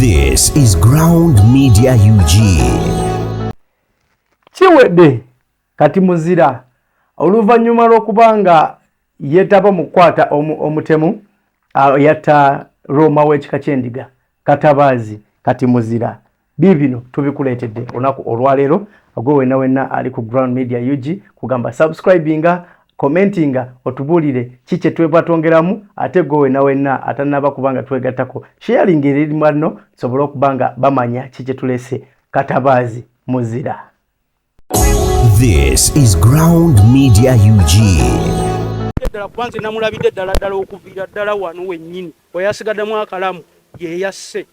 This is Ground Media UG. Kiwedde kati muzira oluvannyuma lw'okubanga yeetaba mu kukwata omutemu yatta Roma w'ekika ky'Endiga Katabazi kati muzira. Bibino tubikuleetedde olunaku olwaleero agwe wenna ali ku Ground Media UG kugamba subscribinga commentinga otubuulire kiki twetwongeramu ate gwe wenna atannaba kubanga twegattako sharing eri mwanno sobola okubanga bamanya kiki tulese Katabazi muzira. This is Ground Media UG. Ddala kubanze namulabidde ddala okuviira ddala wano wennyini oyasigaddemu akalamu ye yasse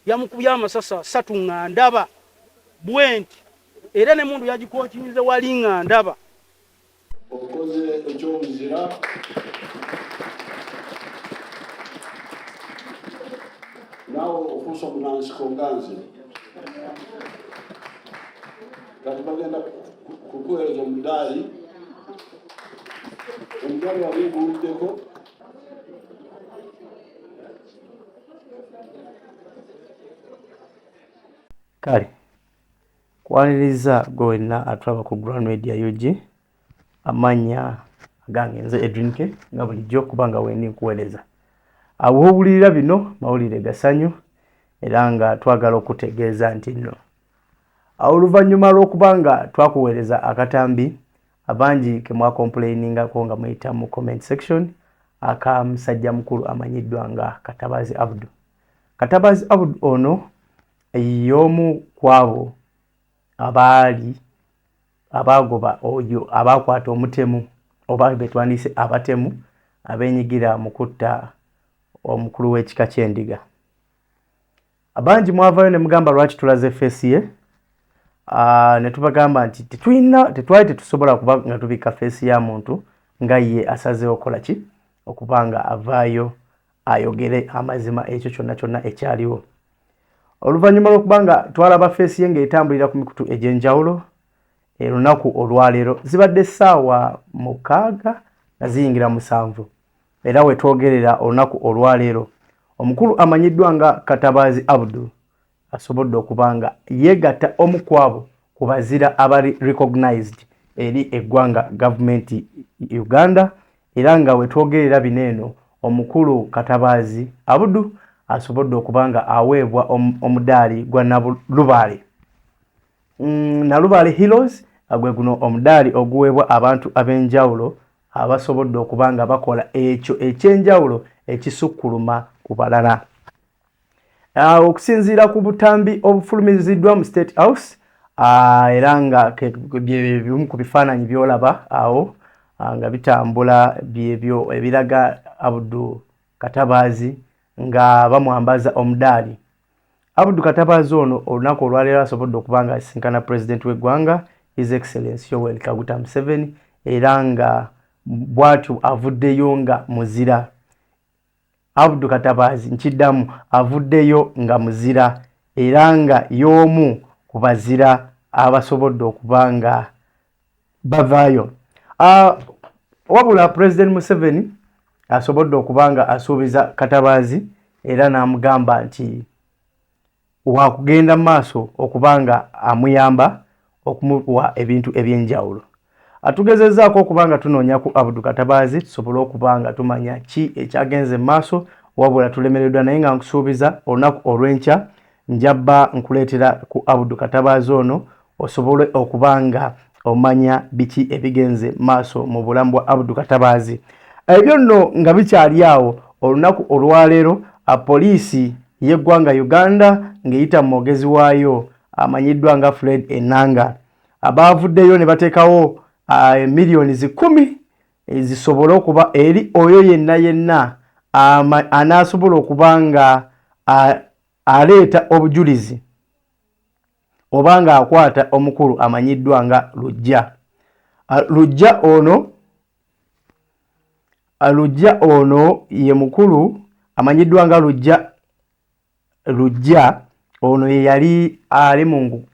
yamukubya amasasa 3 nga ndaba bwenti era ne mundu yagikokinyize wali nga ndaba okoze ekyomuzira nawe okuusa omunansiko nganze kati bagenda kukuweereza omuddaali omuddaali wali guwuddeko kale kwaniriza gwe wenna atulaba ku Ground Media UG amanya agange nze edrinke nga bulijjo kubanga wendi nkuweereza awo obulirira bino mawulire gasanyu era nga twagala okutegeeza nti nno oluvannyuma lw'okubanga twakuweereza akatambi abangi ke mwakomplainingako nga muyita mu comment section aka musajja mukulu amanyiddwa nga Katabazi Abdul. Katabazi Abdul ono y'omu kwabo abagoba oyo abakwata omutemu oba betwandiise abatemu abenyigira mu kutta omukulu w'ekika ky'Endiga. Abangi mwavayo ne mugamba lwaki tulaze face ye ne tubagamba nti tetwali tetusobola kuba nga tubika face ya muntu nga ye asazeewo okola ki okubanga avaayo ayogere amazima ekyo kyonna ekyaliwo. Oluvannyuma lw'okubanga twalaba face ye ng'etambulira ku mikutu egy'enjawulo olunaku olwaleero zibadde essaawa 6 nga ziyingira 7 era we twogerera olunaku olwaleero omukulu amanyiddwa nga Katabazi Abdul asobodde okubanga yeegatta omu kwabo ku bazira abali recognized eri eggwanga gavumenti Uganda era nga we twogerera bineeno omukulu Katabazi Abdul asobodde okubanga aweebwa omuddaali gwa Nalubaale. Nalubaale Heroes agwe guno omuddaali oguweebwa abantu ab'enjawulo abasobodde okubanga bakola ekyo ekyenjawulo ekisukkuluma ku balala. Okusinziira ku butambi obufulumiziddwa mu State House era nga bimu ku bifaananyi byolaba awo nga bitambula byebyo ebiraga Abdul Katabazi nga bamwambaza omuddaali. Abdul Katabazi ono olunaku olwaleero asobodde okubanga asinkana Pulezidenti w'eggwanga His Excellency Yoweri Museveni era nga bw'atyo avuddeyo nga muzira. Abdul Katabazi nkiddamu avuddeyo nga muzira era nga y'omu ku bazira abasobodde okubanga bavaayo. Wabula Pulezidenti Museveni asobodde okubanga asuubiza Katabazi era n'amugamba nti wakugenda maaso okubanga amuyamba okumuwa ebintu ebyenjawulo. Atugezezzaako okubanga tunoonya ku Abdul Katabazi tusobole okubanga tumanya ki ekyagenze maaso wabula tulemereddwa naye nga nkusuubiza olunaku olw'enkya njabba nkuleetera ku Abdul Katabazi ono osobole okubanga omanya biki ebigenze maaso mu bulamu bwa Abdul Katabazi. Ebyo nno nga bikyali awo olunaku olwaleero poliisi y'eggwanga Uganda ng'eyita mu mwogezi waayo amanyiddwa nga Fred Enanga abaavuddeyo ne bateekawo miliyoni 10 zisobole okuba eri oyo yenna anaasobola okubanga aleeta obujulizi obanga akwata omukulu amanyiddwa nga Lujja ono ye mukulu amanyiddwa nga Lujja ono ye yali ali mu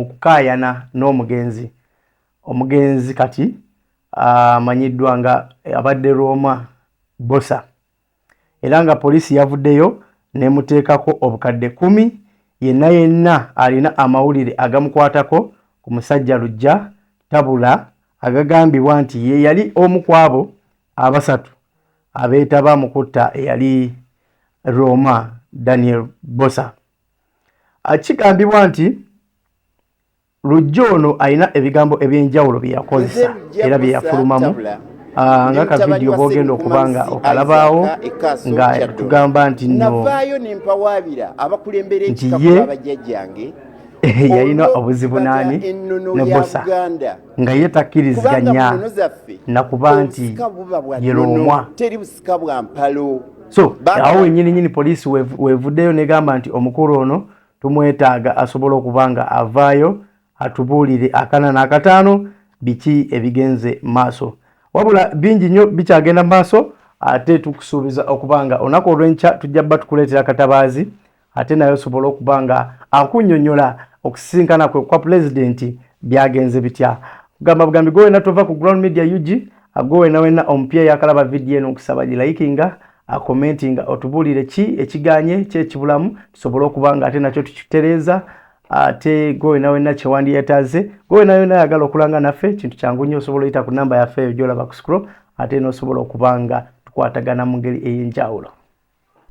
kukaayana n'omugenzi kati amanyiddwa nga abadde Roma Bbosa era nga poliisi yavuddeyo nemuteekako obukadde 10 yenna alina amawulire agamukwatako ku musajja Lujja tabula agagambibwa nti ye yali omu kwabo abasatu abeetaba mu kutta eyali Roma Daniel Bbosa. Kigambibwa nti Lujja ono alina ebigambo ebyenjawulo bye yakozesa era bye yafulumamu nga ka video bogenda okubanga okalabaawo nga tugamba nti navaayo nempawabira abakulembera ekikapu abajjajjange yalina obuzibu nani ne Bbosa nga ye takkiriziganya nakuba nti yeroomwa teri busika bwa mpalo. So awo wennyini poliisi wevuddeyo negamba nti omukulu ono tumwetaaga asobola okubanga avaayo atubuulire 4 na 5 biki ebigenze maaso. Wabula bingi nnyo bikyagenda maaso ate tukusuubiza okubanga onako olw'enkya tujja bba tukuleetera Katabaazi ate naye osobola okubanga akunnyonnyola okusisinkana kwe kwa pulezidenti byagenze bitya. Kugamba bugambi gwe wena tova ku Ground Media UG agwe wena omupya yakalaba video eno okusaba likinga commentinga otubuulire ki ekiganye kyekibulamu tusobola okubanga ate nakyo tukitereeza ate gwe wena kyewandiyetaaze gwe wena yagala okulanga naffe kintu kyangu nnyo osobola oyita ku namba yaffe gyolaba ku scroll ate n'osobola okubanga tukwatagana mu ngeri ey'enjawulo.